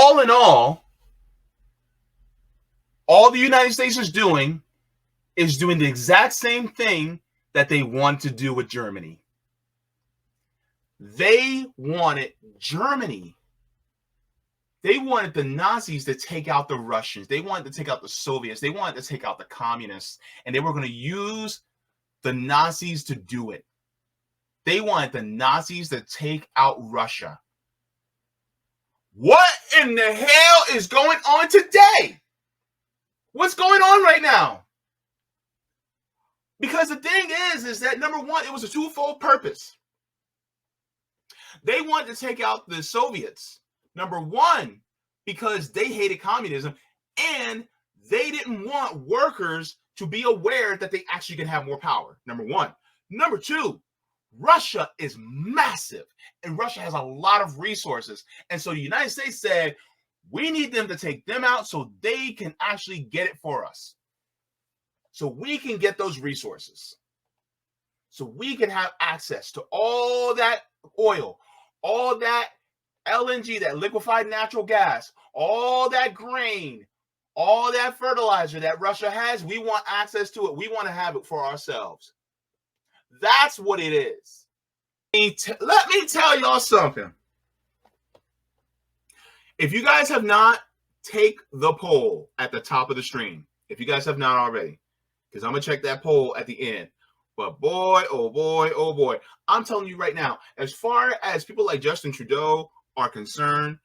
all in all the United States is doing the exact same thing that they want to do with Germany. They wanted Germany. They wanted the Nazis to take out the Russians. They wanted to take out the Soviets. They wanted to take out the communists. And they were going to use the Nazis to do it. They wanted the Nazis to take out Russia. What in the hell is going on today? What's going on right now? Because the thing is that number one, it was a twofold purpose. They wanted to take out the Soviets. Number one, because they hated communism and they didn't want workers to be aware that they actually can have more power. Number one. Number two, Russia is massive and Russia has a lot of resources. And so the United States said, we need them to take them out so they can actually get it for us. So we can get those resources. So we can have access to all that oil, all that LNG, that liquefied natural gas, all that grain, all that fertilizer that Russia has. We want access to it. We want to have it for ourselves. That's what it is. Let me tell y'all something. If you guys have not, take the poll at the top of the stream. If you guys have not already, because I'm going to check that poll at the end. But boy, oh boy, oh boy. I'm telling you right now, as far as people like Justin Trudeau are concerned,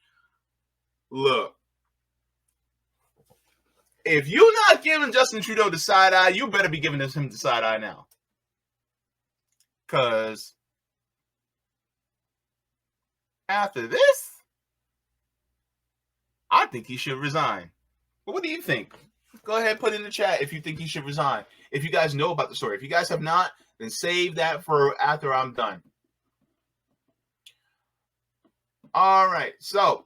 look, if you're not giving Justin Trudeau the side eye, you better be giving him the side eye now. Because after this, I think he should resign. But what do you think? Go ahead, put in the chat if you think he should resign. If you guys know about the story. If you guys have not, then save that for after I'm done. All right, so.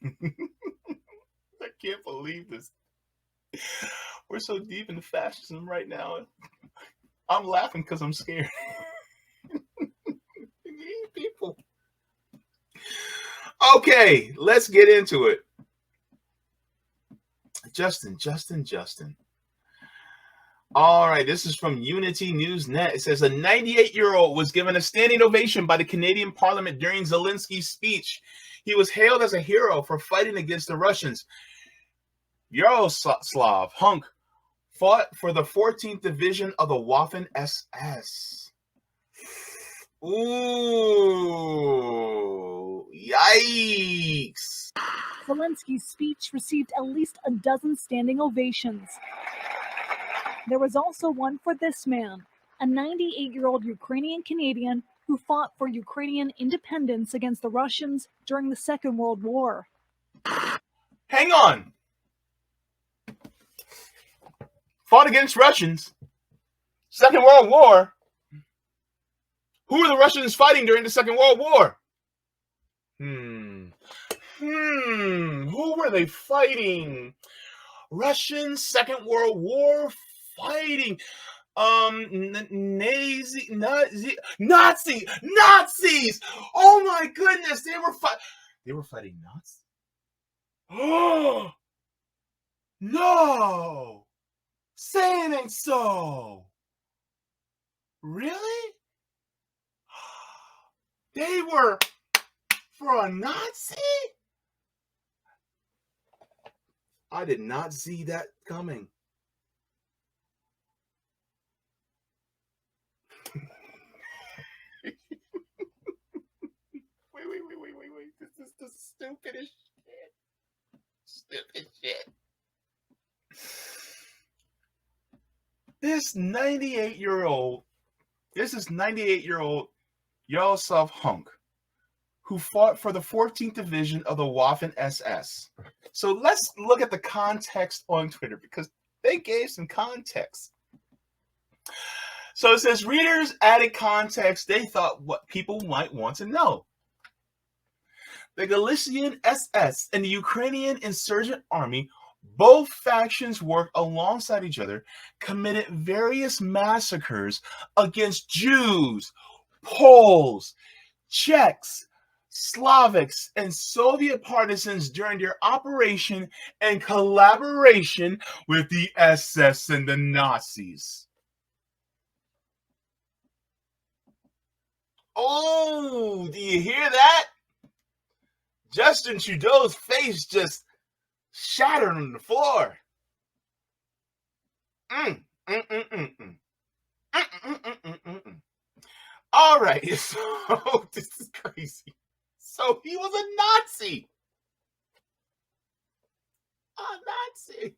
I can't believe this. We're so deep into fascism right now. I'm laughing because I'm scared. People. Okay, let's get into it. Justin. All right, this is from Unity News Net. It says a 98-year-old was given a standing ovation by the Canadian Parliament during Zelensky's speech. He was hailed as a hero for fighting against the Russians. Yaroslav Hunk fought for the 14th Division of the Waffen SS. Ooh, yikes. Zelensky's speech received at least a dozen standing ovations. There was also one for this man, a 98-year-old Ukrainian Canadian who fought for Ukrainian independence against the Russians during the Second World War. Hang on. Fought against Russians. Second World War. Who were the Russians fighting during the Second World War? Who were they fighting? Russians, Second World War fighting. Nazis. Oh my goodness, they were fighting Nazis. Oh no. Say it ain't so. Really? They were for a Nazi? I did not see that coming. Wait. This is the stupidest shit. Stupid shit. This is 98-year-old Yaroslav Hunk, who fought for the 14th Division of the Waffen SS. So let's look at the context on Twitter because they gave some context. So it says readers added context they thought what people might want to know. The Galician SS and the Ukrainian insurgent army, both factions worked alongside each other, committed various massacres against Jews, Poles, Czechs, Slavics and Soviet partisans during their operation and collaboration with the SS and the Nazis. Oh, do you hear that? Justin Trudeau's face just shattered on the floor. All right, so this is crazy. So he was a Nazi. A Nazi.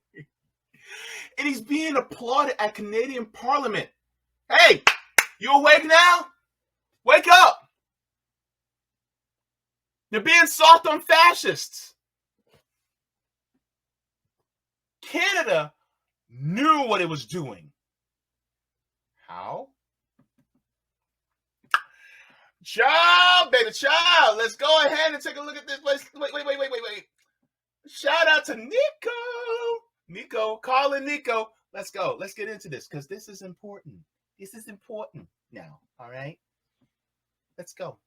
And he's being applauded at Canadian Parliament. Hey, you awake now? Wake up. They're being soft on fascists. Canada knew what it was doing. How? Child, baby, child. Let's go ahead and take a look at this place. Wait. Shout out to Nico, calling Nico. Let's go. Let's get into this because this is important. This is important now. All right. Let's go.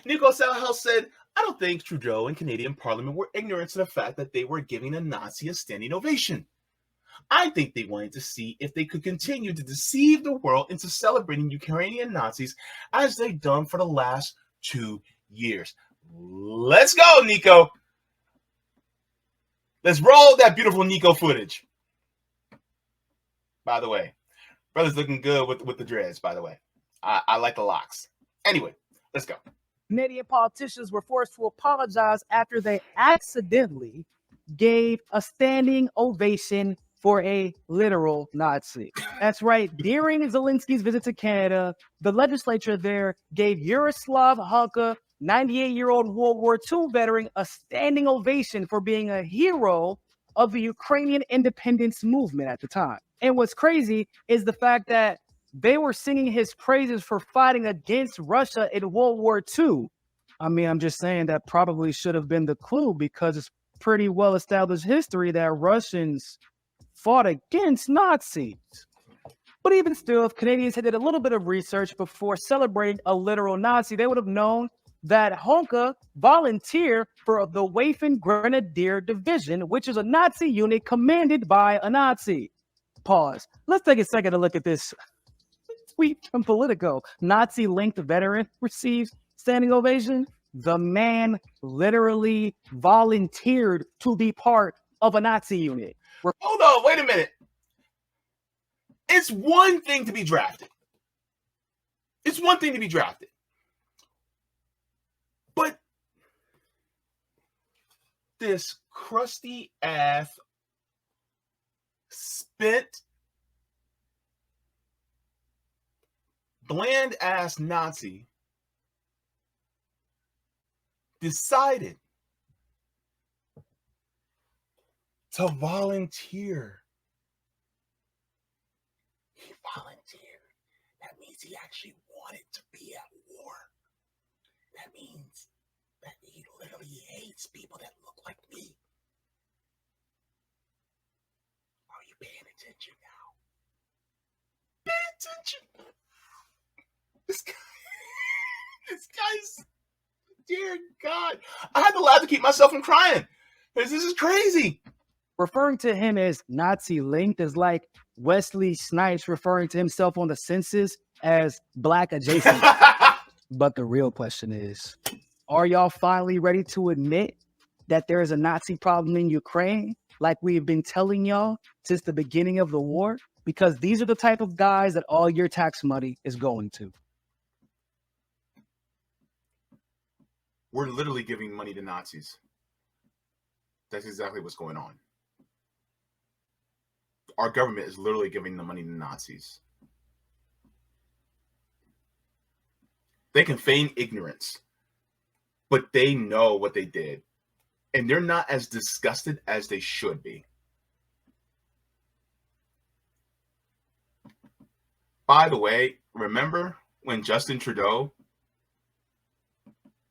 Nico Salhouse said, I don't think Trudeau and Canadian Parliament were ignorant to the fact that they were giving a Nazi a standing ovation. I think they wanted to see if they could continue to deceive the world into celebrating Ukrainian Nazis as they've done for the last 2 years. Let's go, Nico. Let's roll that beautiful Nico footage. By the way, brother's looking good with the dreads, by the way. I like the locks. Anyway, let's go. Canadian politicians were forced to apologize after they accidentally gave a standing ovation for a literal Nazi. That's right. During Zelensky's visit to Canada, the legislature there gave Yaroslav Hunk, 98-year-old World War II veteran, a standing ovation for being a hero of the Ukrainian independence movement at the time. And what's crazy is the fact that they were singing his praises for fighting against Russia in World War II. I mean, I'm just saying that probably should have been the clue because it's pretty well established history that Russians fought against Nazis. But even still, if Canadians had did a little bit of research before celebrating a literal Nazi, they would have known that Honka volunteered for the Waffen Grenadier Division, which is a Nazi unit commanded by a Nazi. Pause. Let's take a second to look at this tweet from Politico. Nazi-linked veteran receives standing ovation. The man literally volunteered to be part of a Nazi unit. Hold on, wait a minute. It's one thing to be drafted. It's one thing to be drafted. But this crusty ass, spent, bland ass Nazi decided to volunteer. He volunteered. That means he actually wanted to be at war. That means that he literally hates people that look like me. Are you paying attention now? Pay attention. This guy's, dear God. I had to laugh to keep myself from crying. This is crazy. Referring to him as Nazi-linked is like Wesley Snipes referring to himself on the census as black adjacent. But the real question is, are y'all finally ready to admit that there is a Nazi problem in Ukraine, like we've been telling y'all since the beginning of the war? Because these are the type of guys that all your tax money is going to. We're literally giving money to Nazis. That's exactly what's going on. Our government is literally giving the money to Nazis. They can feign ignorance, but they know what they did. And they're not as disgusted as they should be. By the way, remember when Justin Trudeau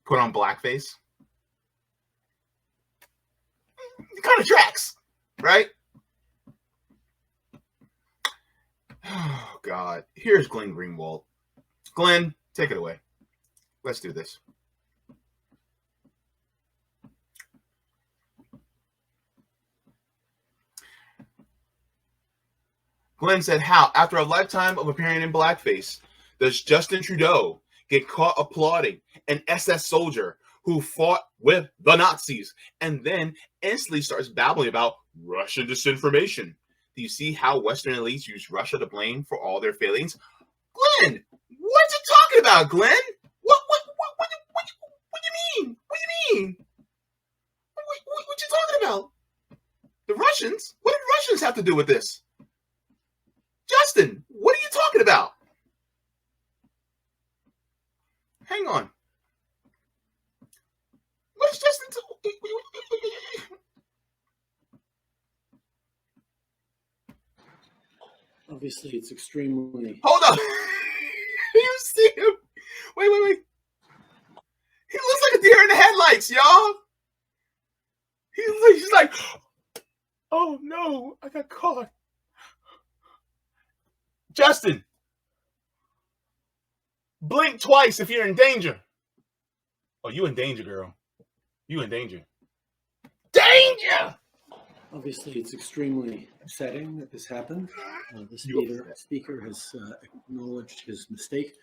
put on blackface? It kind of tracks, right? Oh, God. Here's Glenn Greenwald. Glenn, take it away. Let's do this. Glenn said, how, after a lifetime of appearing in blackface, does Justin Trudeau get caught applauding an SS soldier who fought with the Nazis and then instantly starts babbling about Russian disinformation? Do you see how Western elites use Russia to blame for all their failings? Glenn, what you talking about, Glenn? What do you mean? What do you mean? What you talking about? The Russians? What did Russians have to do with this? Justin, what are you talking about? Hang on. What is Justin? Obviously, it's extremely. Hold up. You see him? Wait. He looks like a deer in the headlights, y'all. He's like, oh no, I got caught. Justin, blink twice if you're in danger. Oh, you in danger, girl. You in danger. Danger! Obviously, it's extremely upsetting that this happened. The speaker has acknowledged his mistake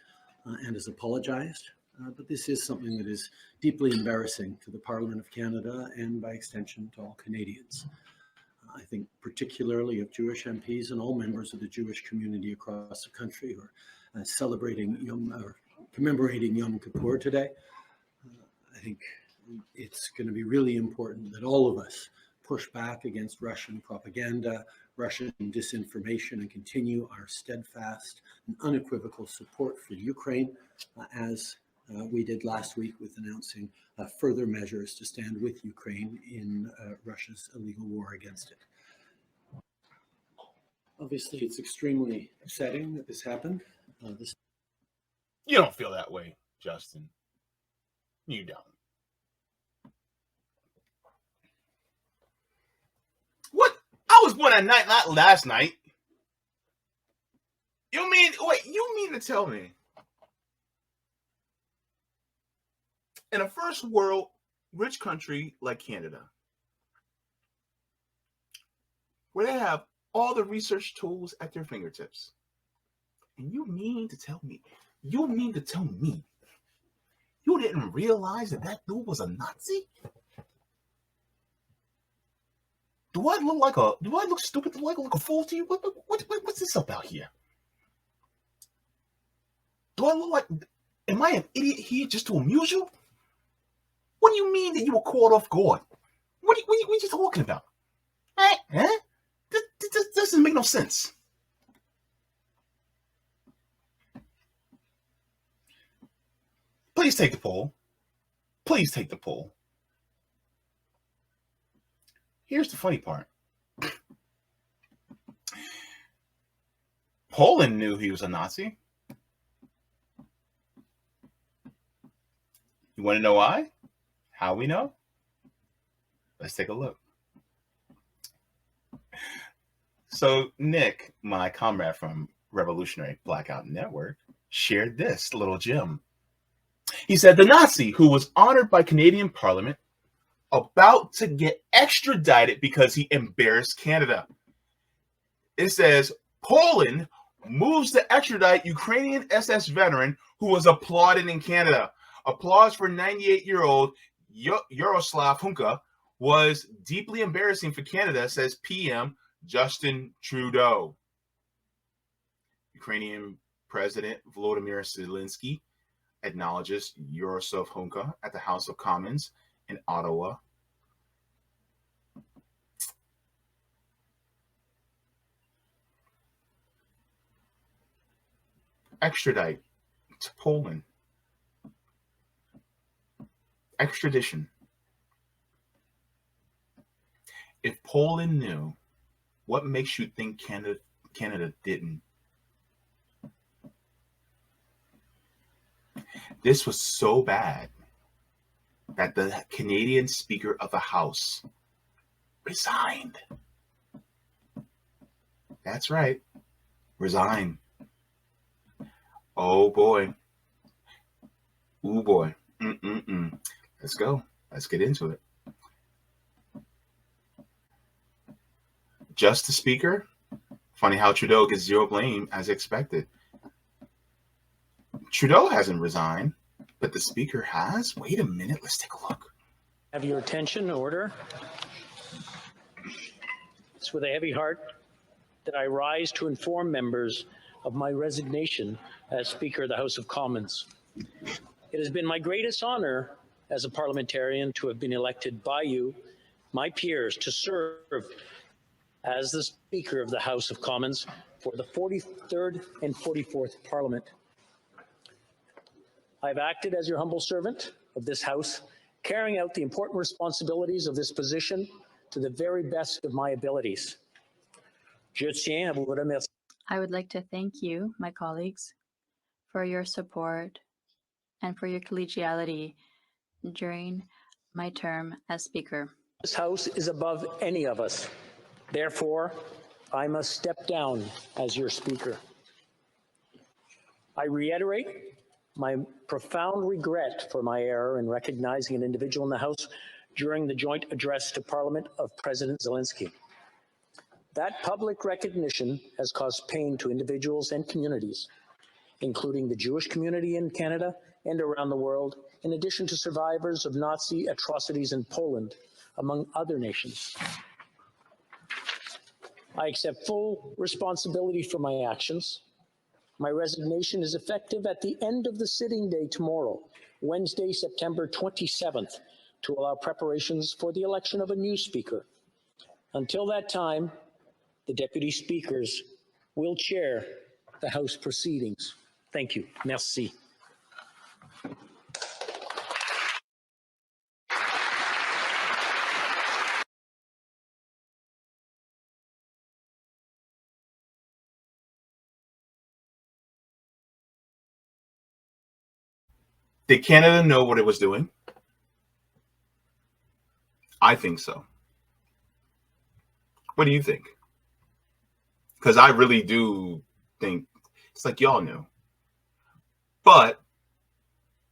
and has apologized. But this is something that is deeply embarrassing to the Parliament of Canada and, by extension, to all Canadians. I think particularly of Jewish MPs and all members of the Jewish community across the country who are commemorating Yom Kippur today. I think it's going to be really important that all of us push back against Russian propaganda, Russian disinformation, and continue our steadfast and unequivocal support for Ukraine, as we did last week with announcing further measures to stand with Ukraine in Russia's illegal war against it. Obviously, it's extremely upsetting that this happened. You don't feel that way, Justin. You don't. What? I was born at night, not last night. You mean to tell me in a first world rich country like Canada, where they have all the research tools at their fingertips, and you mean to tell me you didn't realize that dude was a Nazi? Do I look stupid? Do I look like a fool to you? What's this about here? Do I look like, am I an idiot here just to amuse you? What do you mean that you were caught off guard? What are you talking about? Huh? This doesn't make no sense. Please take the poll. Please take the poll. Here's the funny part. Poland knew he was a Nazi. You want to know why? How we know? Let's take a look. So Nick, my comrade from Revolutionary Blackout Network, shared this little gem. He said the Nazi who was honored by Canadian Parliament about to get extradited because he embarrassed Canada. It says Poland moves to extradite Ukrainian SS veteran who was applauded in Canada. Applause for 98-year-old Yaroslav Hunk was deeply embarrassing for Canada, says PM Justin Trudeau. Ukrainian President Volodymyr Zelensky acknowledges Yaroslav Hunk at the House of Commons in Ottawa. Extradite to Poland. Extradition. If Poland knew, what makes you think Canada didn't? This was so bad that the Canadian Speaker of the House resigned. That's right. Resign. Oh boy. Ooh boy. Let's go. Let's get into it. Just the Speaker Funny how Trudeau gets zero blame as expected. Trudeau hasn't resigned, but the speaker has. Wait a minute, let's take a look. Have your attention, order. It's with a heavy heart that I rise to inform members of my resignation as Speaker of the House of Commons. It has been my greatest honor as a parliamentarian to have been elected by you, my peers, to serve as the Speaker of the House of Commons for the 43rd and 44th Parliament. I've acted as your humble servant of this House, carrying out the important responsibilities of this position to the very best of my abilities. Je tiens à vous remercier. I would like to thank you, my colleagues, for your support and for your collegiality during my term as Speaker. This House is above any of us. Therefore, I must step down as your Speaker. I reiterate my profound regret for my error in recognizing an individual in the House during the joint address to Parliament of President Zelensky. That public recognition has caused pain to individuals and communities, including the Jewish community in Canada and around the world, in addition to survivors of Nazi atrocities in Poland, among other nations. I accept full responsibility for my actions. My resignation is effective at the end of the sitting day tomorrow, Wednesday, September 27th, to allow preparations for the election of a new speaker. Until that time, the deputy speakers will chair the House proceedings. Thank you. Merci. Did Canada know what it was doing? I think so. What do you think? Because I really do think it's like y'all knew. But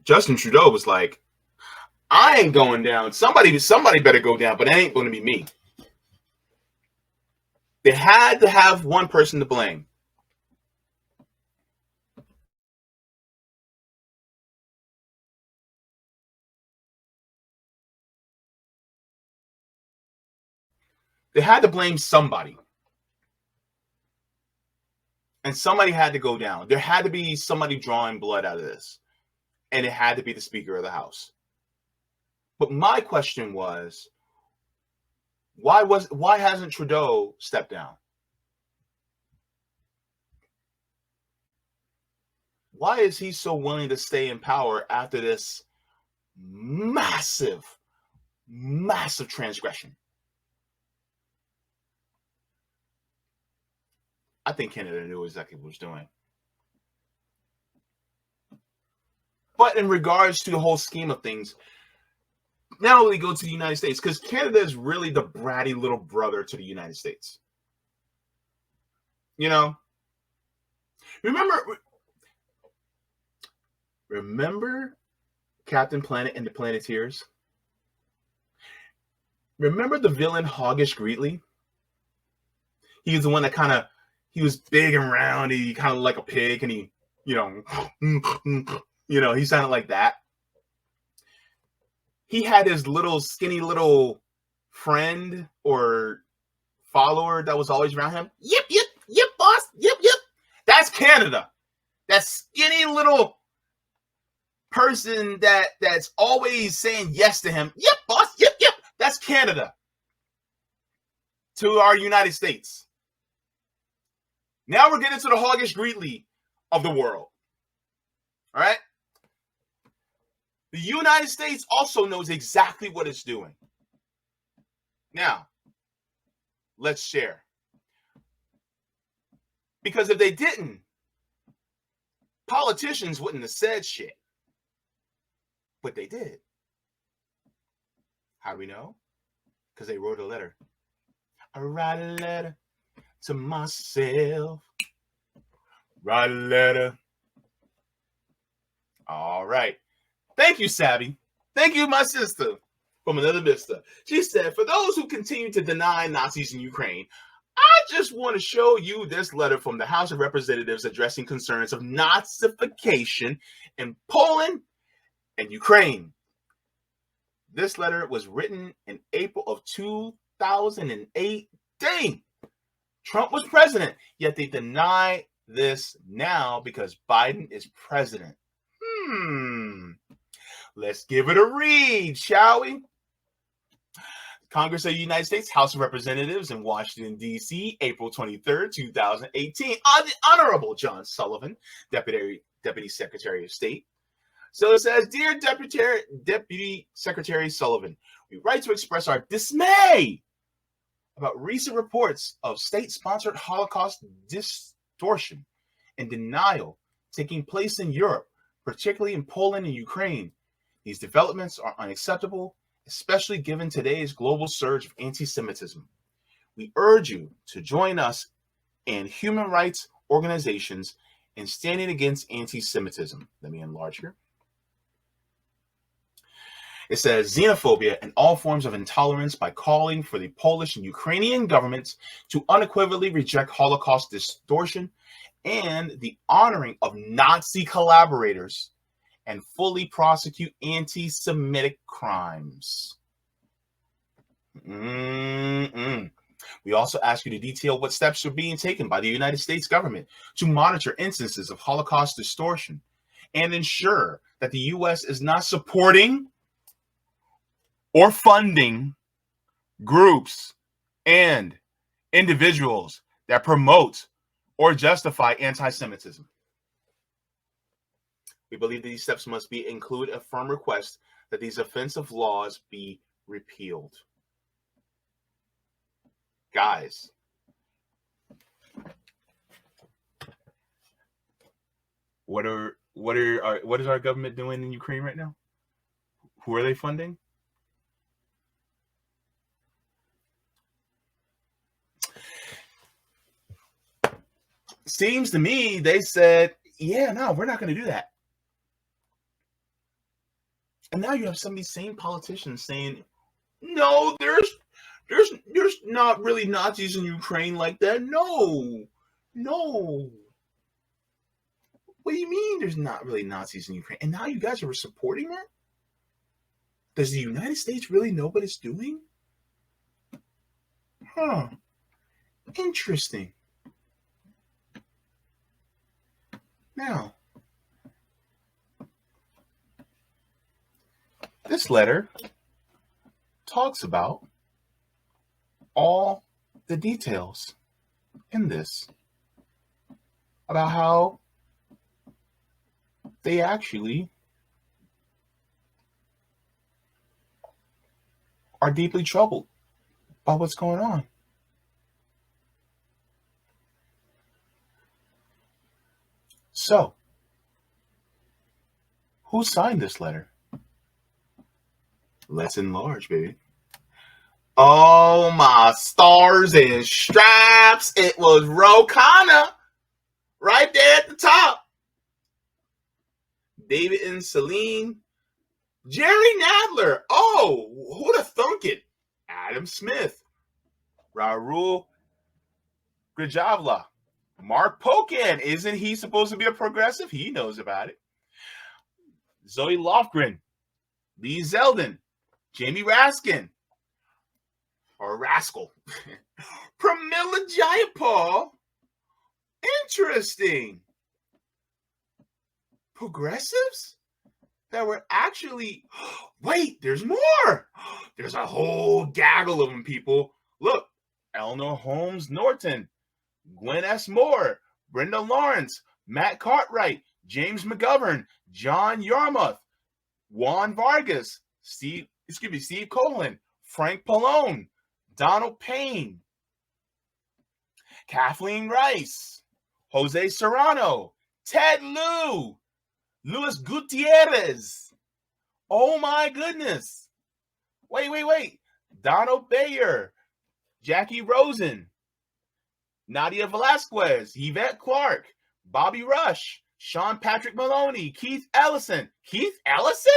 Justin Trudeau was like, I ain't going down. Somebody better go down, but it ain't going to be me. They had to have one person to blame. They had to blame somebody. And somebody had to go down. There had to be somebody drawing blood out of this. And it had to be the Speaker of the House. But my question was, why hasn't Trudeau stepped down? Why is he so willing to stay in power after this massive transgression? I think Canada knew exactly what it was doing. But in regards to the whole scheme of things, now we go to the United States, because Canada is really the bratty little brother to the United States. You know? Remember Captain Planet and the Planeteers? Remember the villain Hoggish Greetley? He was the one that he was big and round. He kind of like a pig, and he, he sounded like that. He had his little skinny little friend or follower that was always around him. Yep, boss. Yep. That's Canada. That skinny little person that's always saying yes to him. Yep, boss. Yep. That's Canada to our United States. Now we're getting to the Hoggish Greetley of the world. All right? The United States also knows exactly what it's doing. Now, let's share. Because if they didn't, politicians wouldn't have said shit. But they did. How do we know? Because they wrote a letter. I write a letter to myself. Write a letter. All right. Thank you, Sabby. Thank you, my sister, from another vista. She said, for those who continue to deny Nazis in Ukraine, I just want to show you this letter from the House of Representatives addressing concerns of Nazification in Poland and Ukraine. This letter was written in April of 2018. Trump was president, yet they deny this now because Biden is president. Let's give it a read, shall we? Congress of the United States, House of Representatives in Washington, D.C., April 23rd, 2018. The Honorable John Sullivan, Deputy Secretary of State. So it says, Dear Deputy Secretary Sullivan, we write to express our dismay about recent reports of state-sponsored Holocaust distortion and denial taking place in Europe, particularly in Poland and Ukraine. These developments are unacceptable, especially given today's global surge of anti-Semitism. We urge you to join us and human rights organizations in standing against anti-Semitism. Let me enlarge here. It says xenophobia and all forms of intolerance by calling for the Polish and Ukrainian governments to unequivocally reject Holocaust distortion and the honoring of Nazi collaborators and fully prosecute anti-Semitic crimes. We also ask you to detail what steps are being taken by the United States government to monitor instances of Holocaust distortion and ensure that the U.S. is not supporting or funding groups and individuals that promote or justify anti-Semitism. We believe these steps must include a firm request that these offensive laws be repealed. Guys, what is our government doing in Ukraine right now? Who are they funding? Seems to me they said, yeah, no, we're not going to do that. And now you have some of these same politicians saying, no, there's not really Nazis in Ukraine like that. No. What do you mean there's not really Nazis in Ukraine? And now you guys are supporting that? Does the United States really know what it's doing? Huh. Interesting. Now, this letter talks about all the details in this, about how they actually are deeply troubled by what's going on. So, who signed this letter? Let's enlarge, baby. Oh, my stars and stripes. It was Ro Khanna right there at the top. David and Celine. Jerry Nadler. Oh, who'd have thunk it? Adam Smith. Raul Grijavla. Mark Pocan. Isn't he supposed to be a progressive? He knows about it. Zoe Lofgren. Lee Zeldin. Jamie Raskin. Or Rascal. Pramila Jayapal. Interesting. Progressives that were actually, wait, there's more. There's a whole gaggle of them, people. Look, Eleanor Holmes Norton, Gwen S. Moore, Brenda Lawrence, Matt Cartwright, James McGovern, John Yarmouth, Juan Vargas, Steve Cohen, Frank Pallone, Donald Payne, Kathleen Rice, Jose Serrano, Ted Lieu, Luis Gutierrez. Oh my goodness. Wait. Donald Bayer, Jackie Rosen, Nadia Velasquez, Yvette Clark, Bobby Rush, Sean Patrick Maloney, Keith Ellison. Keith Ellison?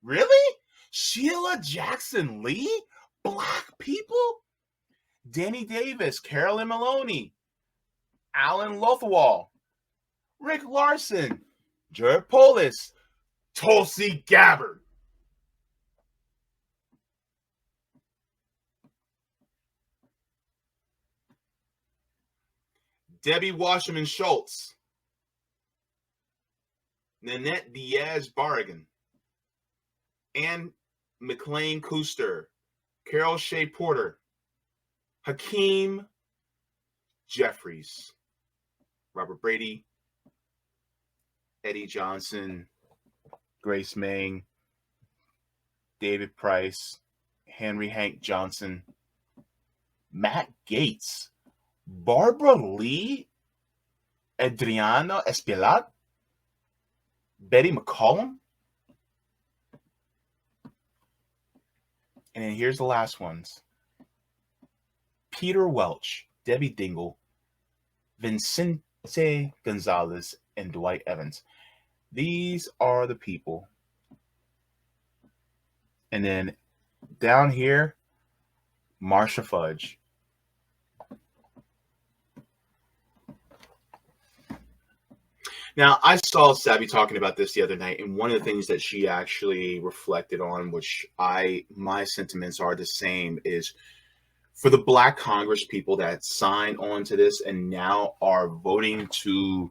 Really? Sheila Jackson Lee? Black people? Danny Davis, Carolyn Maloney, Alan Lothwell, Rick Larson, Jared Polis, Tulsi Gabbard. Debbie Wasserman Schultz, Nanette Diaz Barragan, Ann McLean Kuster, Carol Shea Porter, Hakeem Jeffries, Robert Brady, Eddie Johnson, Grace Meng, David Price, Henry Hank Johnson, Matt Gaetz, Barbara Lee, Adriana Espilat, Betty McCollum. And then here's the last ones. Peter Welch, Debbie Dingle, Vincente Gonzalez, and Dwight Evans. These are the people. And then down here, Marsha Fudge. Now, I saw Savvy talking about this the other night, and one of the things that she actually reflected on, which my sentiments are the same, is for the Black Congress people that sign on to this and now are voting to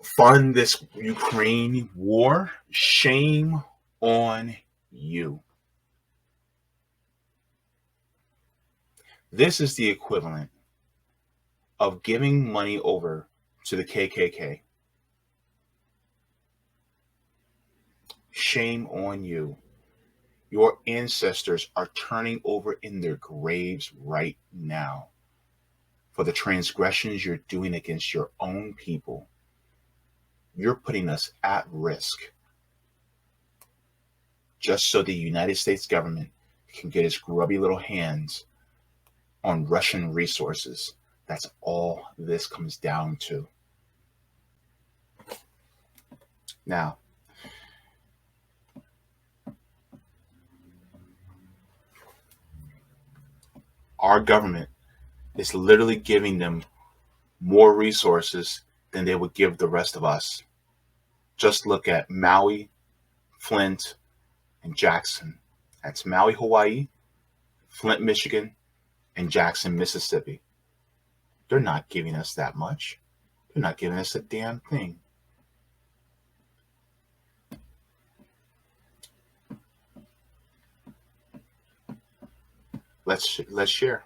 fund this Ukraine war, shame on you. This is the equivalent of giving money over to the KKK. Shame on you. Your ancestors are turning over in their graves right now for the transgressions you're doing against your own people. You're putting us at risk just so the United States government can get its grubby little hands on Russian resources. That's all this comes down to. Now, our government is literally giving them more resources than they would give the rest of us. Just look at Maui, Flint, and Jackson. That's Maui, Hawaii, Flint, Michigan, and Jackson, Mississippi. They're not giving us that much. They're not giving us a damn thing. Let's share.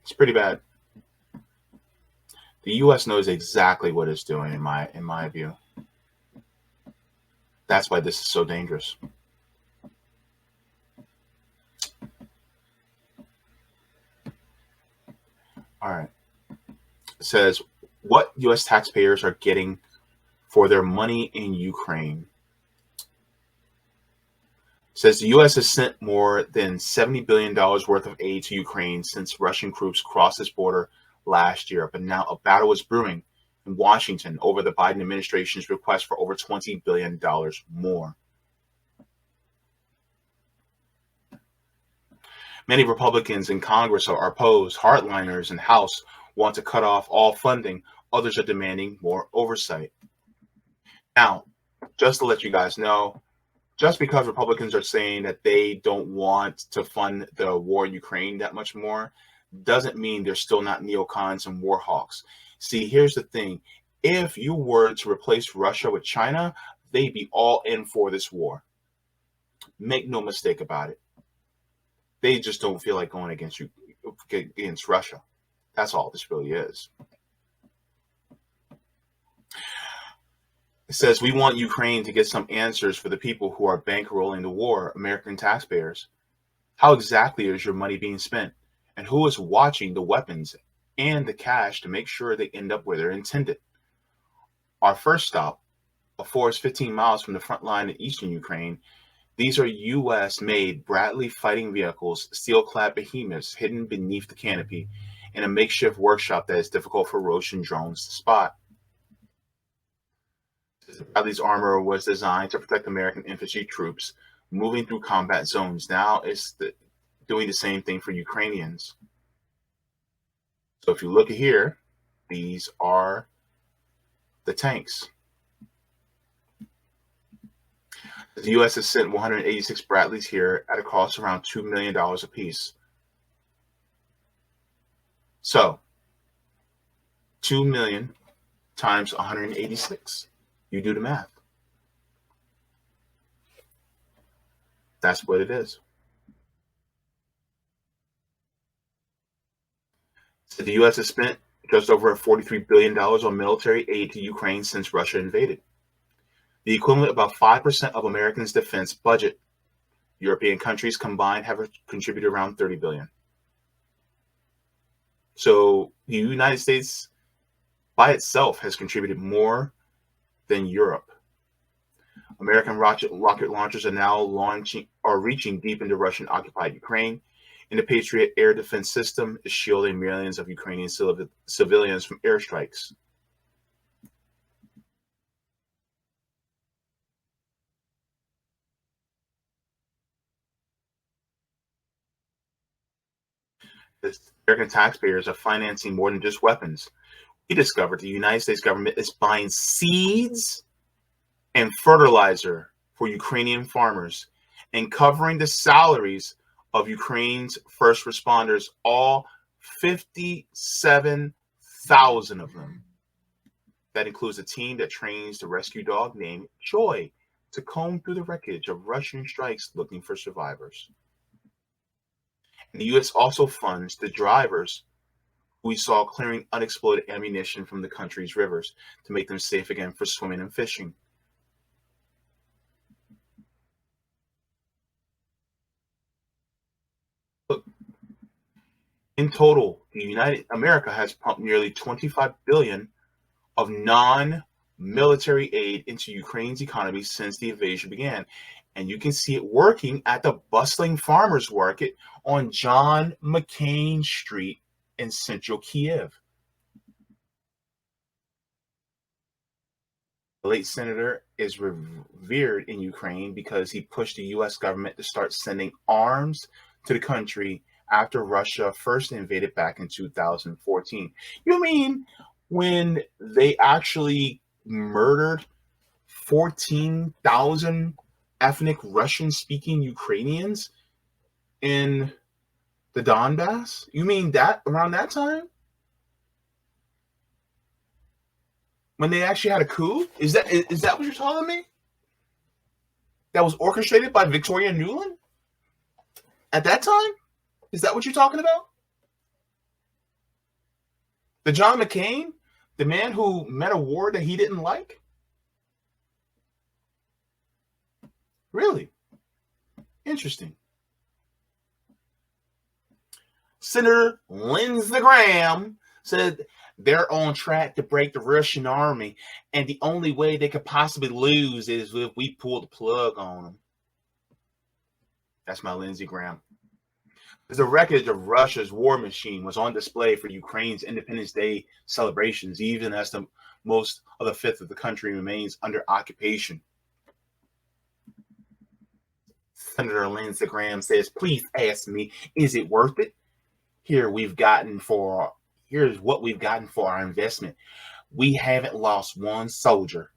It's pretty bad. The U.S. knows exactly what it's doing, in my view. That's why this is so dangerous. All right. It says, what U.S. taxpayers are getting for their money in Ukraine. It says the U.S. has sent more than $70 billion worth of aid to Ukraine since Russian troops crossed this border last year. But now a battle is brewing in Washington over the Biden administration's request for over $20 billion more. Many Republicans in Congress are opposed. Hardliners in House want to cut off all funding. Others are demanding more oversight. Now, just to let you guys know, just because Republicans are saying that they don't want to fund the war in Ukraine that much more, doesn't mean they're still not neocons and war hawks. See, here's the thing. If you were to replace Russia with China, they'd be all in for this war. Make no mistake about it. They just don't feel like going against Russia. That's all this really is. It says, we want Ukraine to get some answers for the people who are bankrolling the war, American taxpayers. How exactly is your money being spent? And who is watching the weapons and the cash to make sure they end up where they're intended? Our first stop, a forest 15 miles from the front line in eastern Ukraine. These are U.S.-made Bradley fighting vehicles, steel-clad behemoths hidden beneath the canopy in a makeshift workshop that is difficult for Russian drones to spot. Bradley's armor was designed to protect American infantry troops moving through combat zones. Now it's doing the same thing for Ukrainians. So if you look at here, these are the tanks. The U.S. has sent 186 Bradleys here at a cost around $2 million apiece. So 2 million times 186. You do the math. That's what it is. So the U.S. has spent just over $43 billion on military aid to Ukraine since Russia invaded. The equivalent of about 5% of Americans' defense budget. European countries combined have contributed around $30 billion. So the United States by itself has contributed more than Europe. American rocket launchers are now reaching deep into Russian-occupied Ukraine, and the Patriot air defense system is shielding millions of Ukrainian civilians from airstrikes. The American taxpayers are financing more than just weapons. We discovered the United States government is buying seeds and fertilizer for Ukrainian farmers and covering the salaries of Ukraine's first responders, all 57,000 of them. That includes a team that trains the rescue dog named Joy to comb through the wreckage of Russian strikes looking for survivors. And the U.S. also funds the drivers we saw clearing unexploded ammunition from the country's rivers to make them safe again for swimming and fishing. Look, in total, America has pumped nearly $25 billion of non-military aid into Ukraine's economy since the invasion began. And you can see it working at the bustling farmers market on John McCain Street in central Kiev. The late senator is revered in Ukraine because he pushed the U.S. government to start sending arms to the country after Russia first invaded back in 2014. You mean when they actually murdered 14,000 ethnic Russian-speaking Ukrainians in the Donbass? You mean that around that time? When they actually had a coup? Is that what you're telling me? That was orchestrated by Victoria Nuland? At that time? Is that what you're talking about? The John McCain? The man who met a war that he didn't like? Really? Interesting. Senator Lindsey Graham said they're on track to break the Russian army, and the only way they could possibly lose is if we pull the plug on them. That's my Lindsey Graham. The wreckage of Russia's war machine was on display for Ukraine's Independence Day celebrations, even as most of the fifth of the country remains under occupation. Senator Lindsey Graham says, "Please ask me, is it worth it? Here's what we've gotten for our investment. We haven't lost one soldier.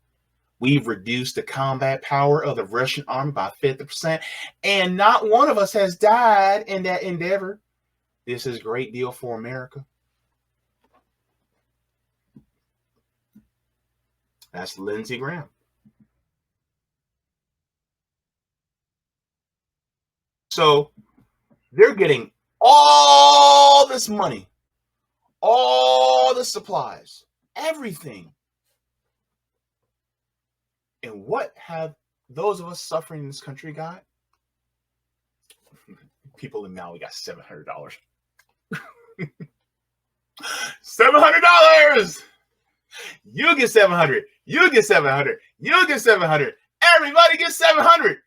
We've reduced the combat power of the Russian army by 50%, and not one of us has died in that endeavor. This is a great deal for America." That's Lindsey Graham. So they're getting all this money, all the supplies, everything. And what have those of us suffering in this country got? People in Maui got $700. $700! You get 700. You get 700. You get 700. Everybody gets 700.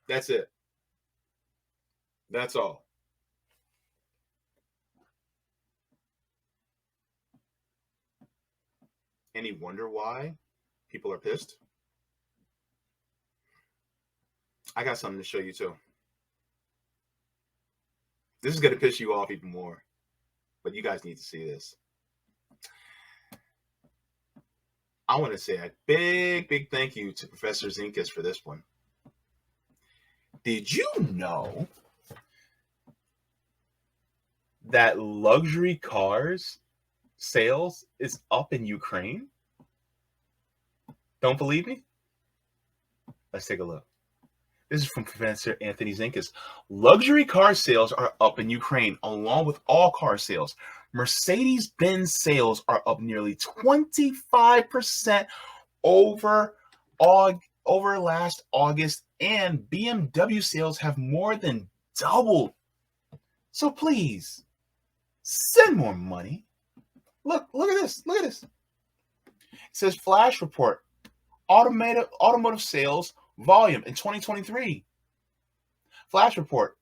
That's it. That's all. Any wonder why people are pissed? I got something to show you too. This is going to piss you off even more, but you guys need to see this. I want to say a big thank you to Professor Zinkas for this one. Did you know that luxury cars sales is up in Ukraine? Don't believe me? Let's take a look. This is from Professor Anthony Zinkas. Luxury car sales are up in Ukraine, along with all car sales. Mercedes-Benz sales are up nearly 25% over last August, and BMW sales have more than doubled. So please, send more money. Look at this. Look at this. It says flash report, automotive sales volume in 2023. Flash report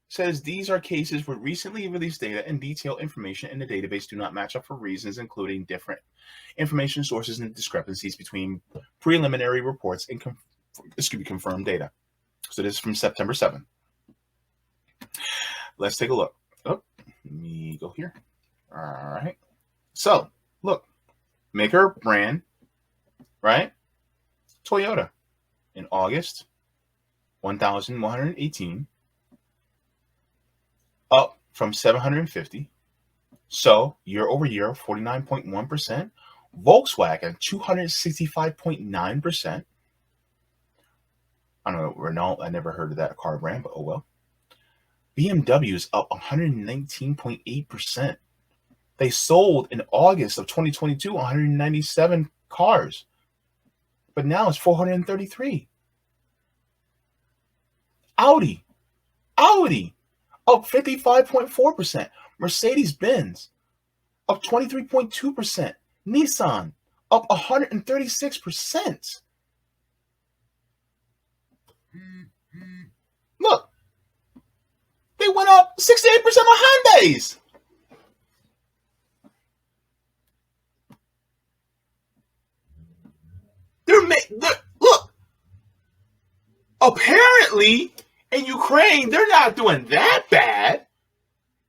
says these are cases where recently released data and detailed information in the database do not match up for reasons including different information sources and discrepancies between preliminary reports and this could be confirmed data. So this is from September 7th. Let's take a look. Oh, let me go here. All right. So look, maker brand, right? Toyota. In August, 1,118, up from 750. So year over year, 49.1%. Volkswagen, 265.9%. I don't know, Renault, I never heard of that car brand, but oh well. BMW is up 119.8%. They sold in August of 2022 197 cars. But now it's 433. Audi up 55.4%. Mercedes-Benz up 23.2%. Nissan up 136%. Look, they went up 68% on Hyundais. Look, apparently in Ukraine, they're not doing that bad.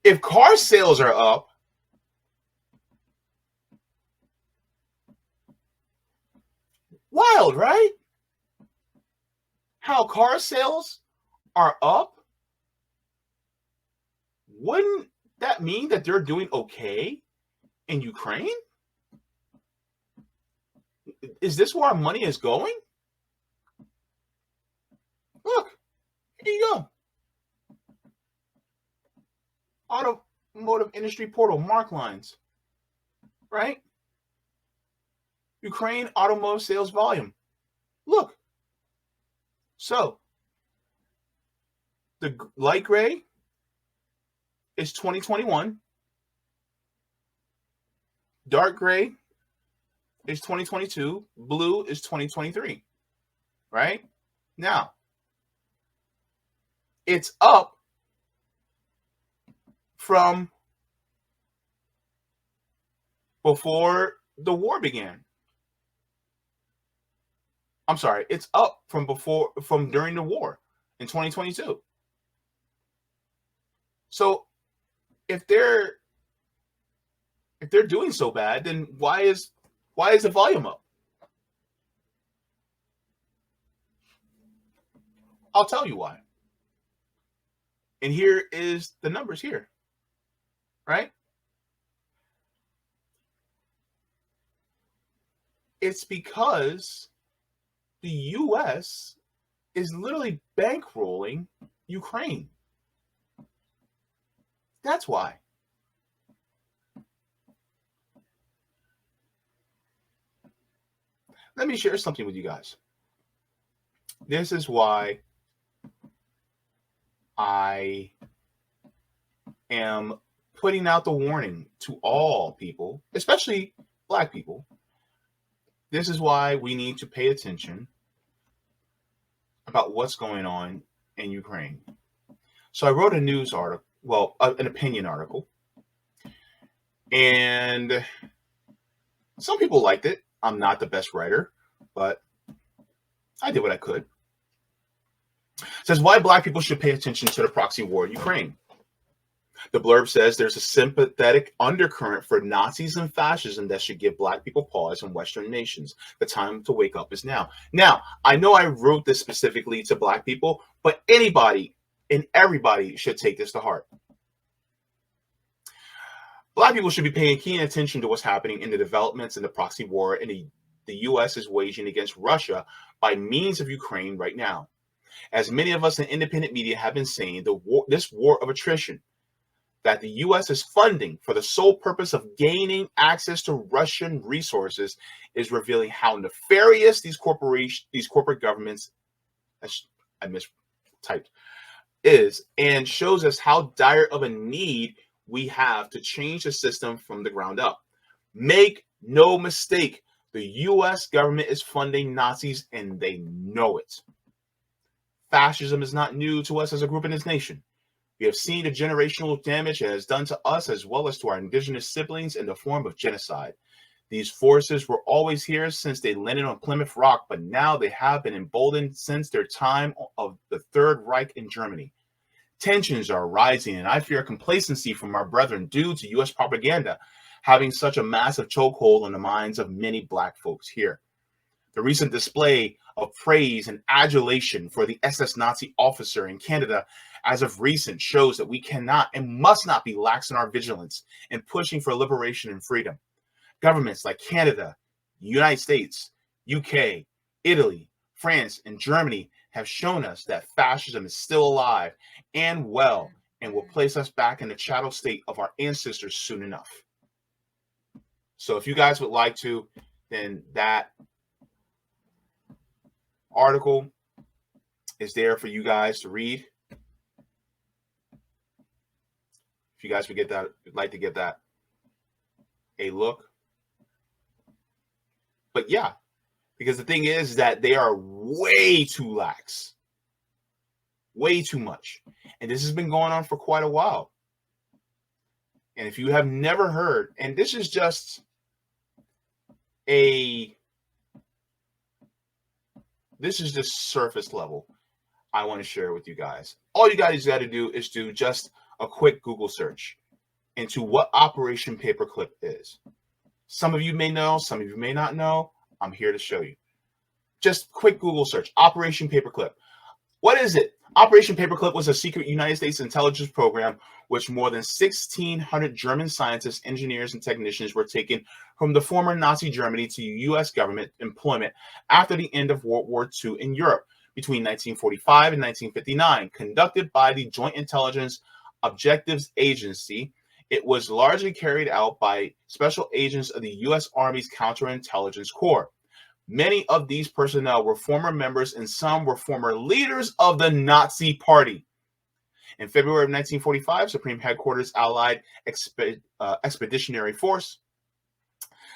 If car sales are up, wild, right? How car sales are up, wouldn't that mean that they're doing okay in Ukraine? Is this where our money is going? Look, here you go. Automotive industry portal, mark lines, right? Ukraine automotive sales volume. Look. So, the light gray is 2021. Dark gray is 2022. Blue is 2023. Right? Now, it's up from before the war began. I'm sorry, it's up from during the war in 2022. So if they're doing so bad, then why is the volume up? I'll tell you why. And here is the numbers here. Right? It's because the US is literally bankrolling Ukraine. That's why. Let me share something with you guys. This is why I am putting out the warning to all people, especially Black people. This is why we need to pay attention about what's going on in Ukraine. So I wrote a news article, an opinion article, and Some people liked it. I'm not the best writer, but I did what I could. It says why black people should pay attention to the proxy war in Ukraine. The blurb says there's a sympathetic undercurrent for Nazis and fascism that should give black people pause in Western nations. The time to wake up is now. Now, I know I wrote this specifically to black people, but anybody and everybody should take this to heart. Black people should be paying keen attention to what's happening in the developments in the proxy war the U.S. is waging against Russia by means of Ukraine right now. As many of us in independent media have been saying, this war of attrition that the U.S. is funding for the sole purpose of gaining access to Russian resources is revealing how nefarious these corporate governments, I mistyped, is, and shows us how dire of a need we have to change the system from the ground up. Make no mistake, the U.S. government is funding Nazis and they know it. Fascism is not new to us as a group in this nation. We have seen the generational damage it has done to us as well as to our indigenous siblings in the form of genocide. These forces were always here since they landed on Plymouth Rock, but now they have been emboldened since their time of the Third Reich in Germany. Tensions are rising, and I fear complacency from our brethren due to U.S. propaganda having such a massive chokehold on the minds of many black folks here. The recent display of praise and adulation for the SS Nazi officer in Canada as of recent shows that we cannot and must not be lax in our vigilance in pushing for liberation and freedom. Governments like Canada, United States, UK, Italy, France, and Germany have shown us that fascism is still alive and well and will place us back in the chattel state of our ancestors soon enough. So if you guys would like to, then that article is there for you guys to read. If you guys would like to get that a look. But yeah, because the thing is that they are way too lax. Way too much. And this has been going on for quite a while. And if you have never heard, and this is just surface level, I want to share with you guys. All you guys got to do is do just a quick Google search into what Operation Paperclip is. Some of you may know, some of you may not know. I'm here to show you. Just quick Google search, Operation Paperclip. What is it? Operation Paperclip was a secret United States intelligence program which more than 1,600 German scientists, engineers, and technicians were taken from the former Nazi Germany to U.S. government employment after the end of World War II in Europe between 1945 and 1959, conducted by the Joint Intelligence Objectives Agency. It was largely carried out by special agents of the U.S. Army's Counterintelligence Corps. Many of these personnel were former members and some were former leaders of the Nazi Party. In February of 1945, Supreme Headquarters Allied Expeditionary Force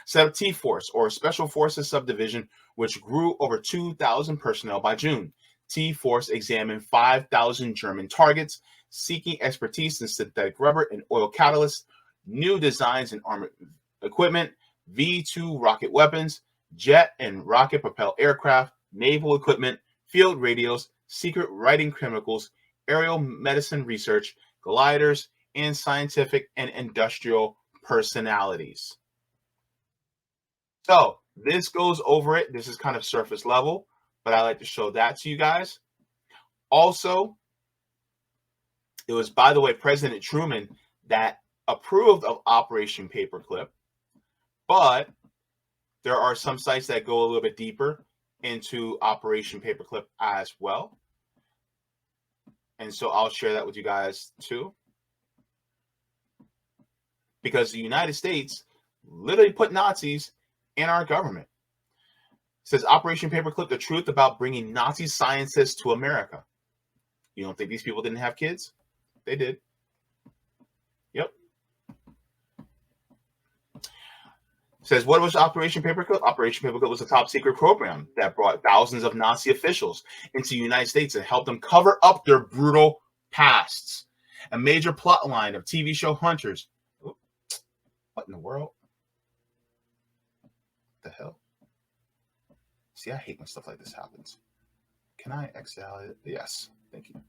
set up T-Force, or Special Forces Subdivision, which grew over 2,000 personnel by June. T-Force examined 5,000 German targets, seeking expertise in synthetic rubber and oil catalysts, new designs in armored equipment, V-2 rocket weapons, jet and rocket-propelled aircraft, naval equipment, field radios, secret writing chemicals, aerial medicine research, gliders, and scientific and industrial personalities. So this goes over it. This is kind of surface level, but I like to show that to you guys. Also, it was, by the way, President Truman that approved of Operation Paperclip, but there are some sites that go a little bit deeper into Operation Paperclip as well. And so I'll share that with you guys too. Because the United States literally put Nazis in our government. It says Operation Paperclip, the truth about bringing Nazi scientists to America. You don't think these people didn't have kids? They did. Yep. Says, what was Operation Paperclip? Operation Paperclip was a top secret program that brought thousands of Nazi officials into the United States and helped them cover up their brutal pasts. A major plot line of TV show Hunters. What in the world? The hell? See, I hate when stuff like this happens. Can I exile it? Yes. Thank you.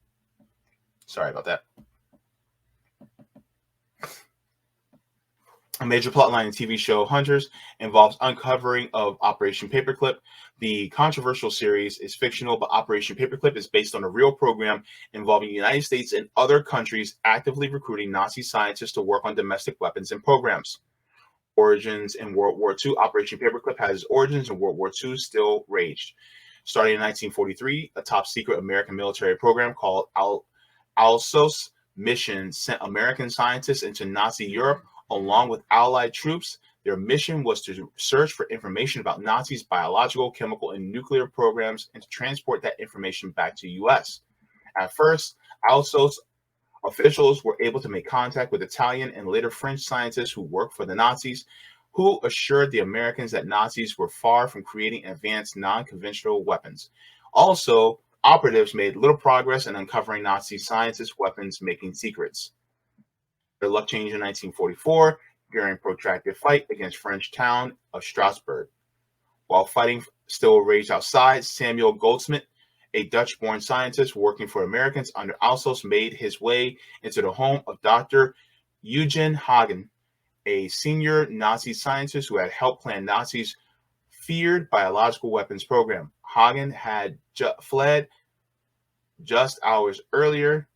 Sorry about that. A major plotline in TV show Hunters involves uncovering of Operation Paperclip. The controversial series is fictional, but Operation Paperclip is based on a real program involving the United States and other countries actively recruiting Nazi scientists to work on domestic weapons and programs. Origins in World War II. Operation Paperclip has its origins in World War II, still raged. Starting in 1943, a top-secret American military program called Alsos Mission sent American scientists into Nazi Europe along with Allied troops. Their mission was to search for information about Nazis' biological, chemical, and nuclear programs and to transport that information back to the U.S. At first, Alsos officials were able to make contact with Italian and later French scientists who worked for the Nazis, who assured the Americans that Nazis were far from creating advanced non-conventional weapons. Also, operatives made little progress in uncovering Nazi scientists' weapons-making secrets. Their luck changed in 1944 during a protracted fight against French town of Strasbourg. While fighting still raged outside, Samuel Goldsmith, a Dutch-born scientist working for Americans under Alsos, made his way into the home of Dr. Eugen Hagen, a senior Nazi scientist who had helped plan Nazis' feared biological weapons program. Hagen had fled just hours earlier,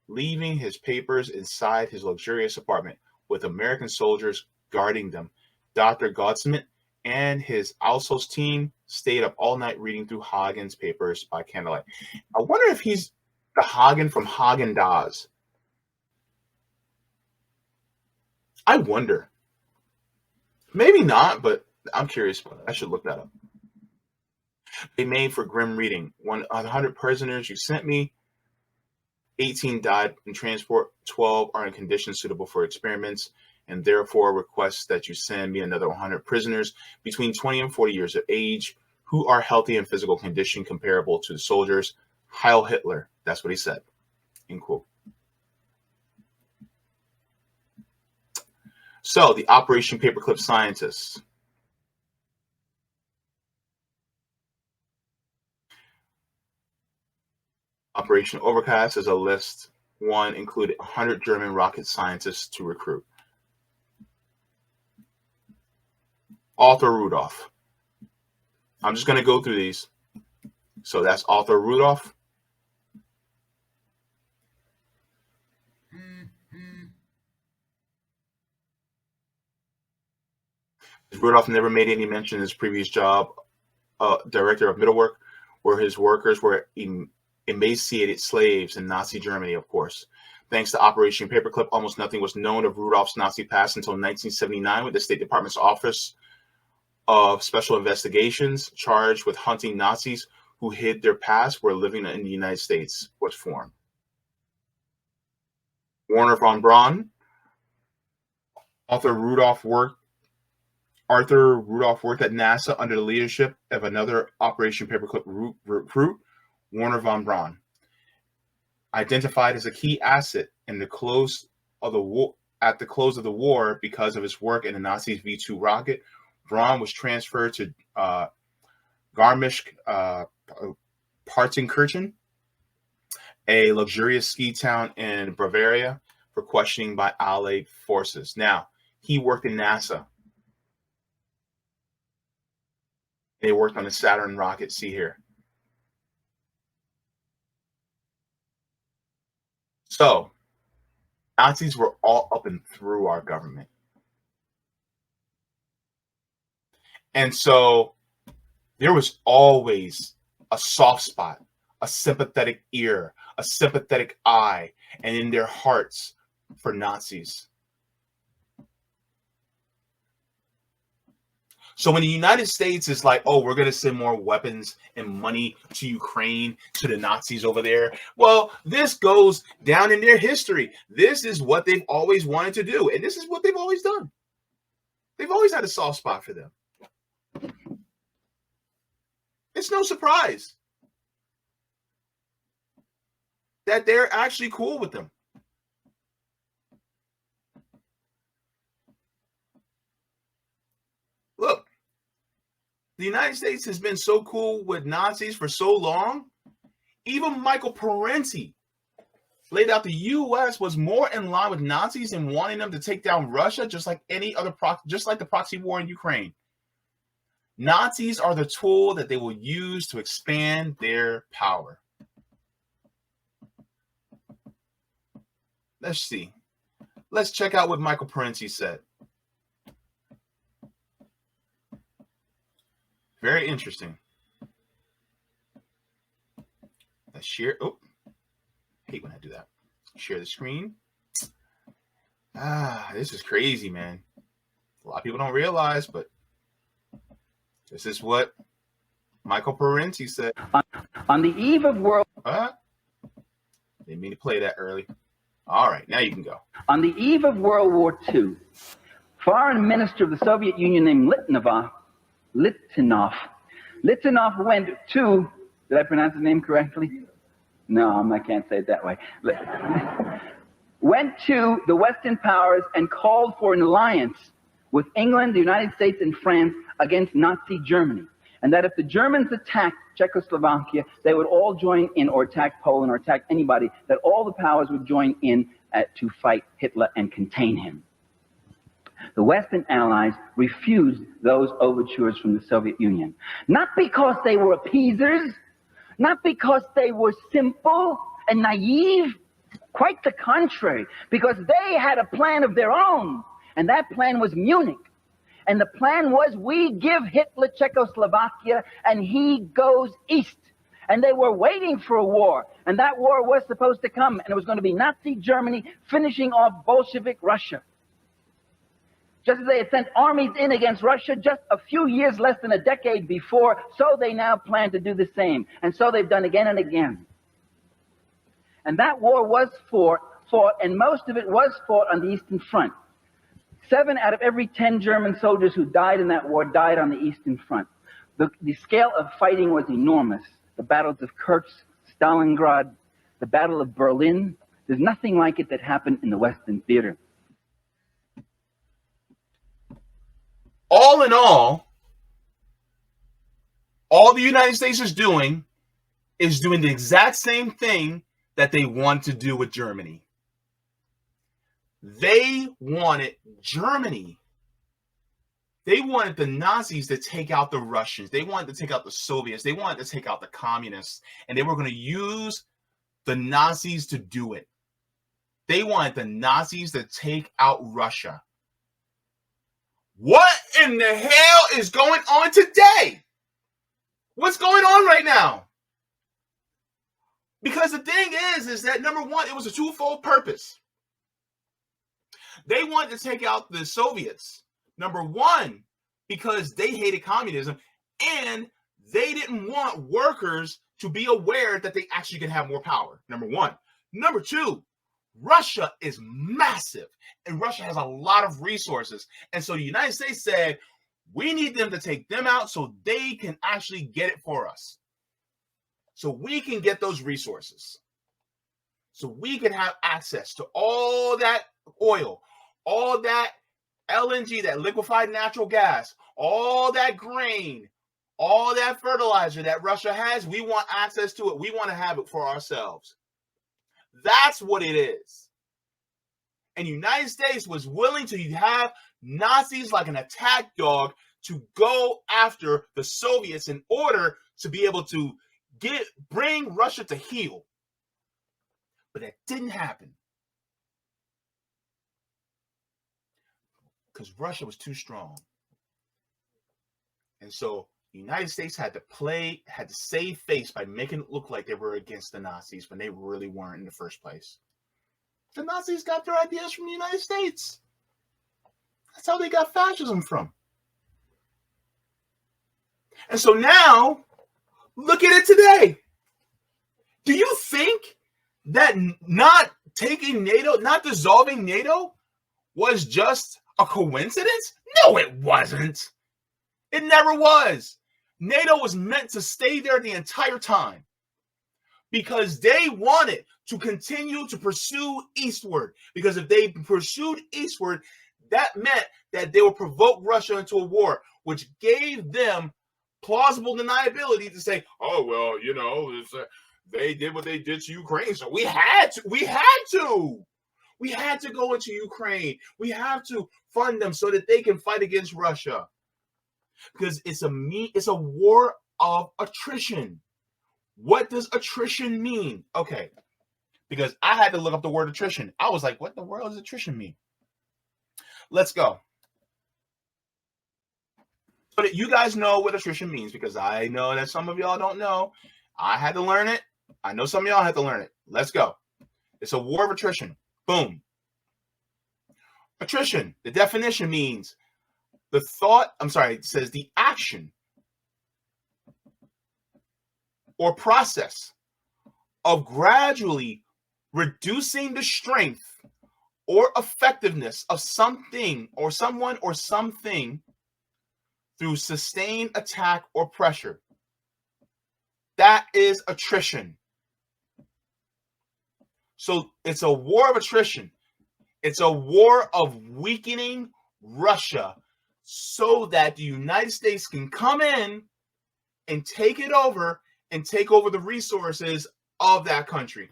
leaving his papers inside his luxurious apartment, with American soldiers guarding them. Dr. Goldsmith and his Alsos team stayed up all night reading through Hagen's papers by candlelight. I wonder if he's the Hagen from Haagen-Dazs. I wonder. Maybe not, but I'm curious. I should look that up. They made for grim reading. 100 prisoners you sent me. 18 died in transport. 12 are in conditions suitable for experiments, and therefore request that you send me another 100 prisoners between 20 and 40 years of age who are healthy in physical condition comparable to the soldiers. Heil Hitler. That's what he said. End quote. So, the Operation Paperclip scientists. Operation Overcast is a list. One included 100 German rocket scientists to recruit. Arthur Rudolph. I'm just going to go through these. So that's Arthur Rudolph. Rudolph never made any mention in his previous job, director of middle work, where his workers were emaciated slaves in Nazi Germany, of course. Thanks to Operation Paperclip, almost nothing was known of Rudolph's Nazi past until 1979, when the State Department's Office of Special Investigations, charged with hunting Nazis who hid their past, were living in the United States, was formed. Werner von Braun. Arthur Rudolph worked at NASA under the leadership of another Operation Paperclip recruit, Werner von Braun. Identified as a key asset in the close of the war, at the close of the war because of his work in the Nazis' V-2 rocket, Braun was transferred to Garmisch-Partenkirchen, a luxurious ski town in Bavaria, for questioning by Allied forces. Now, he worked in NASA. They worked on the Saturn rocket, see here. So, Nazis were all up and through our government. And so, there was always a soft spot, a sympathetic ear, a sympathetic eye, and in their hearts for Nazis. So when the United States is like, oh, we're going to send more weapons and money to Ukraine, to the Nazis over there, well, this goes down in their history. This is what they've always wanted to do, and this is what they've always done. They've always had a soft spot for them. It's no surprise that they're actually cool with them. Look, the United States has been so cool with Nazis for so long. Even Michael Parenti laid out the U.S. was more in line with Nazis and wanting them to take down Russia, just like any other just like the proxy war in Ukraine. Nazis are the tool that they will use to expand their power. Let's see. Let's check out what Michael Parenti said. Very interesting. Let's share. Oh, hate when I do that. Share the screen. This is crazy, man. A lot of people don't realize, but this is what Michael Parenti said. On the eve of World Didn't mean to play that early. All right, now you can go. On the eve of World War II, Foreign Minister of the Soviet Union named Litvinov went to, did I pronounce his name correctly? No, I can't say it that way. Went to the Western powers and called for an alliance with England, the United States, and France against Nazi Germany. And that if the Germans attacked Czechoslovakia, they would all join in, or attack Poland, or attack anybody, that all the powers would join in to fight Hitler and contain him. The Western allies refused those overtures from the Soviet Union. Not because they were appeasers, not because they were simple and naive, quite the contrary, because they had a plan of their own, and that plan was Munich. And the plan was, we give Hitler Czechoslovakia and he goes east. And they were waiting for a war, and that war was supposed to come, and it was going to be Nazi Germany finishing off Bolshevik Russia. Just as they had sent armies in against Russia just a few years, less than a decade before, so they now plan to do the same. And so they've done again and again. And that war was fought, and most of it was fought on the Eastern Front. 7 out of every 10 German soldiers who died in that war died on the Eastern Front. The scale of fighting was enormous. The battles of Kursk, Stalingrad, the Battle of Berlin. There's nothing like it that happened in the Western theater. All in all the United States is doing the exact same thing that they want to do with Germany. They wanted Germany. They wanted the Nazis to take out the Russians. They wanted to take out the Soviets. They wanted to take out the communists. And they were going to use the Nazis to do it. They wanted the Nazis to take out Russia. What in the hell is going on today? What's going on right now? Because the thing is that number one, it was a twofold purpose. They wanted to take out the Soviets. Number one, because they hated communism, and they didn't want workers to be aware that they actually could have more power. Number one. Number two, Russia is massive, and Russia has a lot of resources. And so the United States said, we need them to take them out so they can actually get it for us. So we can get those resources. So we can have access to all that oil, all that LNG, that liquefied natural gas, all that grain, all that fertilizer that Russia has. We want access to it. We want to have it for ourselves. That's what it is. And the United States was willing to have Nazis like an attack dog to go after the Soviets in order to be able to bring Russia to heel. But that didn't happen. Because Russia was too strong. And so the United States had to save face by making it look like they were against the Nazis when they really weren't in the first place. The Nazis got their ideas from the United States. That's how they got fascism from. And so now, look at it today. Do you think that not taking NATO, not dissolving NATO, was just a coincidence? No, it wasn't. It never was. NATO was meant to stay there the entire time because they wanted to continue to pursue eastward. Because if they pursued eastward, that meant that they would provoke Russia into a war, which gave them plausible deniability to say, oh, well, they did what they did to Ukraine. So we had to go into Ukraine. We have to fund them so that they can fight against Russia. Because it's a war of attrition. What does attrition mean? Okay. Because I had to look up the word attrition. I was like, what in the world does attrition mean? Let's go. So that you guys know what attrition means, because I know that some of y'all don't know. I had to learn it. I know some of y'all had to learn it. Let's go. It's a war of attrition. Boom. Attrition, the definition means it says the action or process of gradually reducing the strength or effectiveness of something or someone or something through sustained attack or pressure. That is attrition. So it's a war of attrition. It's a war of weakening Russia so that the United States can come in and take it over and take over the resources of that country,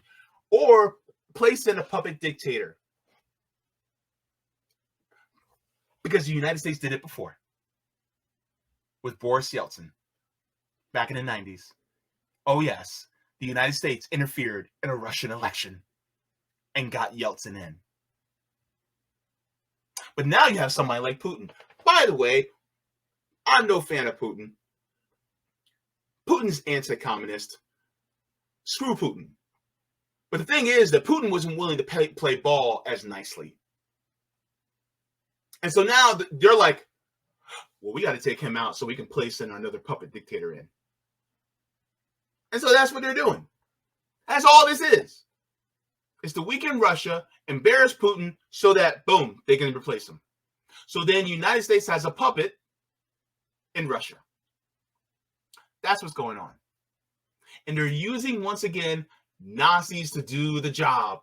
or place in a puppet dictator. Because the United States did it before with Boris Yeltsin back in the 90s. Oh yes, the United States interfered in a Russian election and got Yeltsin in. But now you have somebody like Putin. By the way, I'm no fan of Putin. Putin's anti-communist. Screw Putin. But the thing is that Putin wasn't willing to play ball as nicely. And so now they're like, well, we got to take him out so we can place in another puppet dictator in. And so that's what they're doing. That's all this is. It's to weaken Russia, embarrass Putin, so that, boom, they can replace him. So then the United States has a puppet in Russia. That's what's going on. And they're using, once again, Nazis to do the job.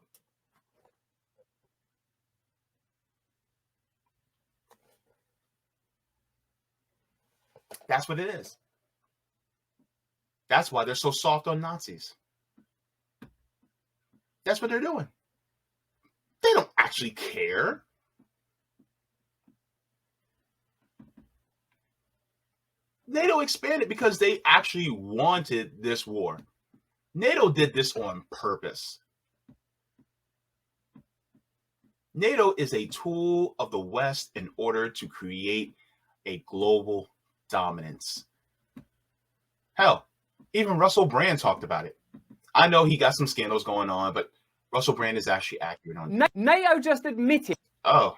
That's what it is. That's why they're so soft on Nazis. That's what they're doing. They don't actually care. NATO expanded because they actually wanted this war. NATO did this on purpose. NATO is a tool of the West in order to create a global dominance. Hell, even Russell Brand talked about it. I know he got some scandals going on, but Russell Brand is actually accurate on it. NATO just admitted. Oh.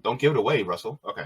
Don't give it away, Russell. Okay.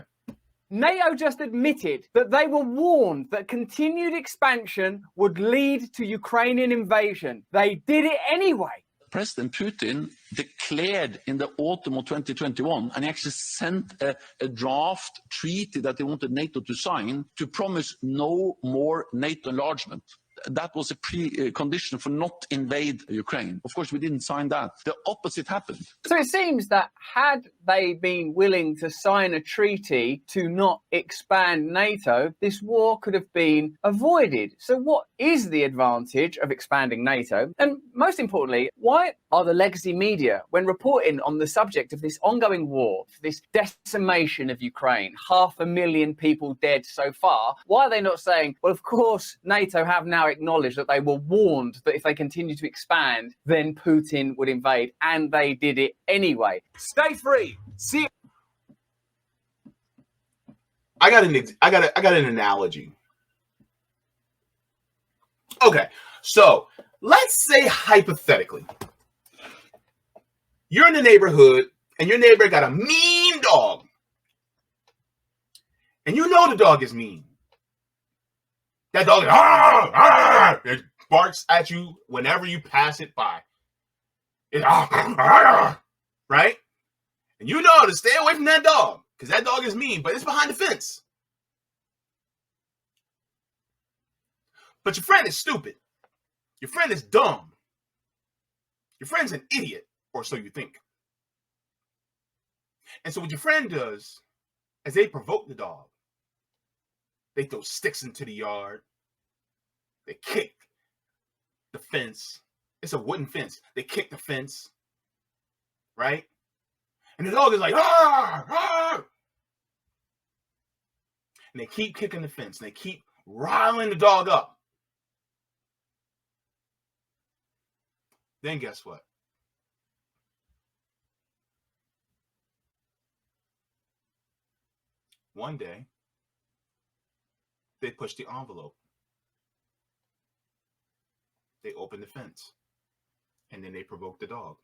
NATO just admitted that they were warned that continued expansion would lead to Ukrainian invasion. They did it anyway. President Putin declared in the autumn of 2021, and he actually sent a draft treaty that he wanted NATO to sign to promise no more NATO enlargement. That was a precondition for not invade Ukraine. Of course, we didn't sign that. The opposite happened. So it seems that had they been willing to sign a treaty to not expand NATO, this war could have been avoided. So what is the advantage of expanding NATO? And most importantly, why are the legacy media, when reporting on the subject of this ongoing war, this decimation of Ukraine, 500,000 people dead so far, why are they not saying, well, of course, NATO have now acknowledged that they were warned that if they continue to expand, then Putin would invade, and they did it anyway. Stay free. See. I got an analogy. Okay, so let's say hypothetically, you're in the neighborhood and your neighbor got a mean dog, and you know the dog is mean. That dog it barks at you whenever you pass it by. It, right? And you know to stay away from that dog because that dog is mean, but it's behind the fence. But your friend is stupid. Your friend is dumb. Your friend's an idiot, or so you think. And so what your friend does is they provoke the dog. They throw sticks into the yard. They kick the fence. It's a wooden fence. They kick the fence, right? And the dog is like, ah, ah. And they keep kicking the fence. And they keep riling the dog up. Then guess what? One day, they push the envelope. They open the fence. And then they provoke the dog.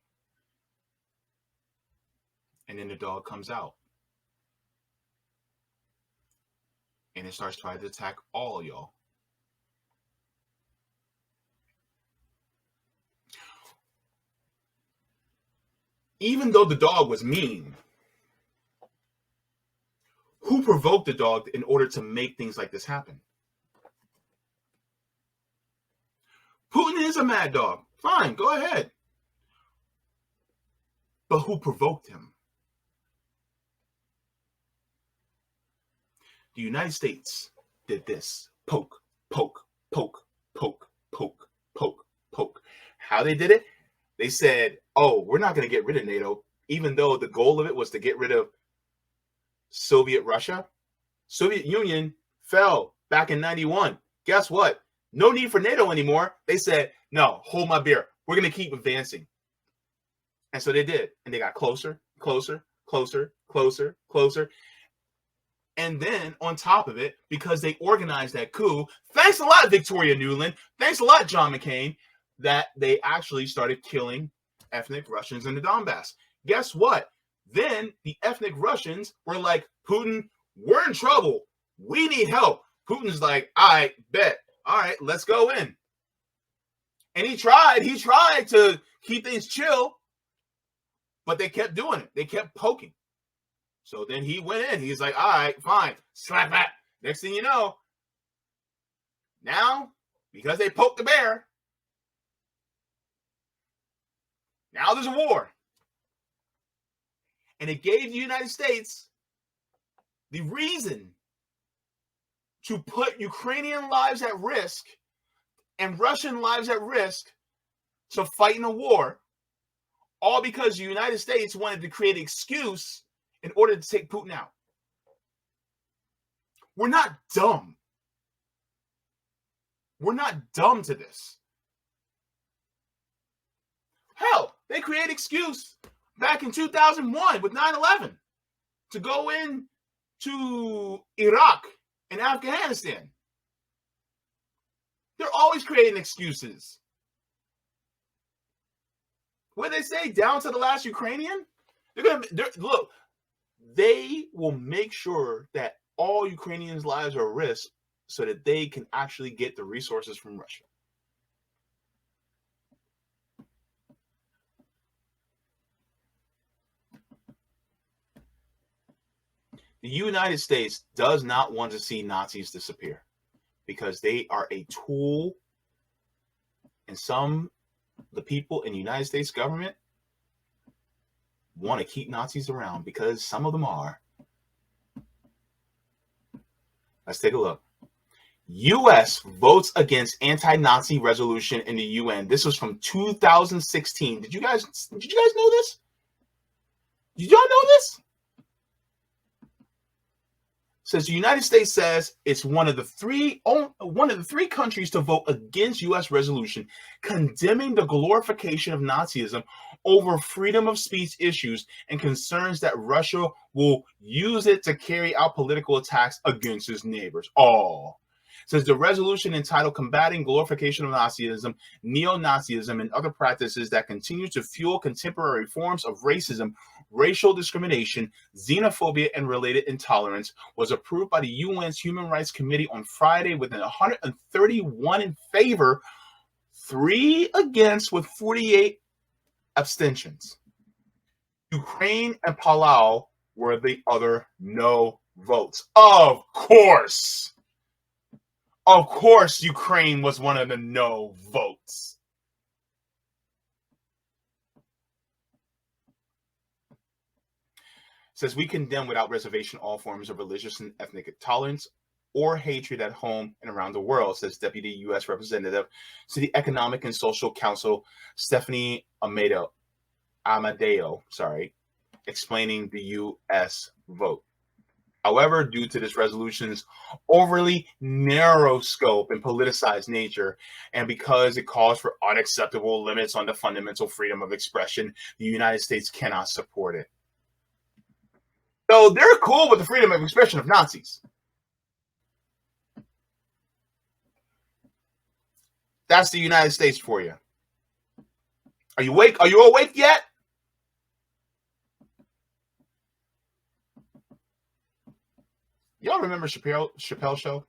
And then the dog comes out. And it starts trying to attack all y'all. Even though the dog was mean, who provoked the dog in order to make things like this happen? Putin is a mad dog. Fine, go ahead. But who provoked him? The United States did this. Poke, poke, poke, poke, poke, poke, poke. How they did it? They said, oh, we're not going to get rid of NATO, even though the goal of it was to get rid of Soviet Russia. Soviet Union fell back in 91. Guess what? No need for NATO anymore. They said, no, hold my beer. We're going to keep advancing. And so they did. And they got closer, closer, closer, closer, closer. And then on top of it, because they organized that coup, thanks a lot, Victoria Nuland, thanks a lot, John McCain, that they actually started killing ethnic Russians in the Donbass. Guess what? Then the ethnic Russians were like, Putin, we're in trouble. We need help. Putin's like, all right, bet. All right, let's go in. And he tried to keep things chill, but they kept doing it. They kept poking. So then he went in. He's like, all right, fine. Slap that. Next thing you know, now, because they poked the bear, now there's a war. And it gave the United States the reason to put Ukrainian lives at risk and Russian lives at risk to fight in a war, all because the United States wanted to create an excuse in order to take Putin out. We're not dumb. We're not dumb to this. Hell, they created excuse back in 2001 with 9/11 to go in to Iraq and Afghanistan. They're always creating excuses. What did they say? Down to the last Ukrainian? Look, they will make sure that all Ukrainians' lives are at risk so that they can actually get the resources from Russia. The United States does not want to see Nazis disappear because they are a tool, and the people in the United States government want to keep Nazis around because some of them are. Let's take a look. U.S. votes against anti-Nazi resolution in the UN. This was from 2016. Did you guys know this? Did y'all know this? Says the United States says it's one of the three countries to vote against U.S. resolution condemning the glorification of Nazism over freedom of speech issues and concerns that Russia will use it to carry out political attacks against its neighbors. Says the resolution entitled Combating Glorification of Nazism, Neo-Nazism, and Other Practices that Continue to Fuel Contemporary Forms of Racism, Racial Discrimination, Xenophobia, and Related Intolerance was approved by the UN's Human Rights Committee on Friday with 131 in favor, 3 against, with 48 abstentions. Ukraine and Palau were the other no votes. Of course, Ukraine was one of the no votes. Says we condemn without reservation all forms of religious and ethnic intolerance, or hatred at home and around the world, says Deputy U.S. Representative to the Economic and Social Council Stephanie Amadeo, explaining the U.S. vote. However, due to this resolution's overly narrow scope and politicized nature, and because it calls for unacceptable limits on the fundamental freedom of expression, the United States cannot support it. So they're cool with the freedom of expression of Nazis. That's the United States for you. Are you awake? Are you awake yet? Y'all remember Chappelle Show?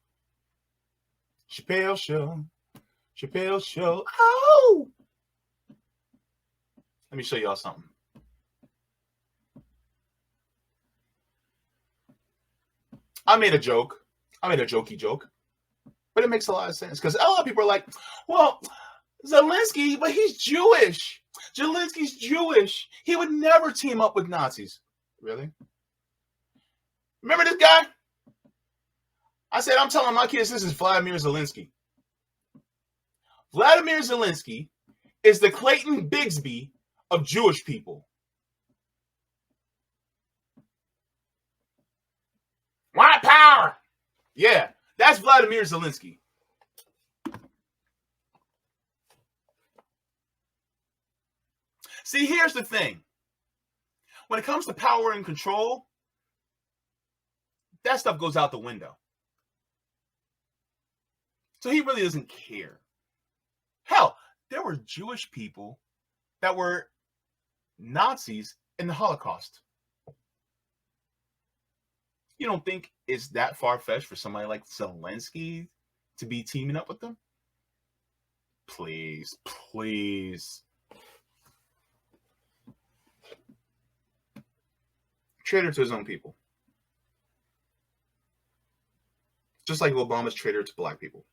Chappelle Show. Oh! Let me show y'all something. I made a joke. I made a jokey joke. But it makes a lot of sense because a lot of people are like, well, Zelensky, but he's Jewish. Zelensky's Jewish. He would never team up with Nazis. Really? Remember this guy? I said, I'm telling my kids this is Vladimir Zelensky. Vladimir Zelensky is the Clayton Bigsby of Jewish people. White power. Yeah, that's Vladimir Zelensky. See, here's the thing. When it comes to power and control, that stuff goes out the window. So he really doesn't care. Hell, there were Jewish people that were Nazis in the Holocaust. You don't think it's that far-fetched for somebody like Zelensky to be teaming up with them? Please, please. Traitor to his own people. Just like Obama's traitor to black people.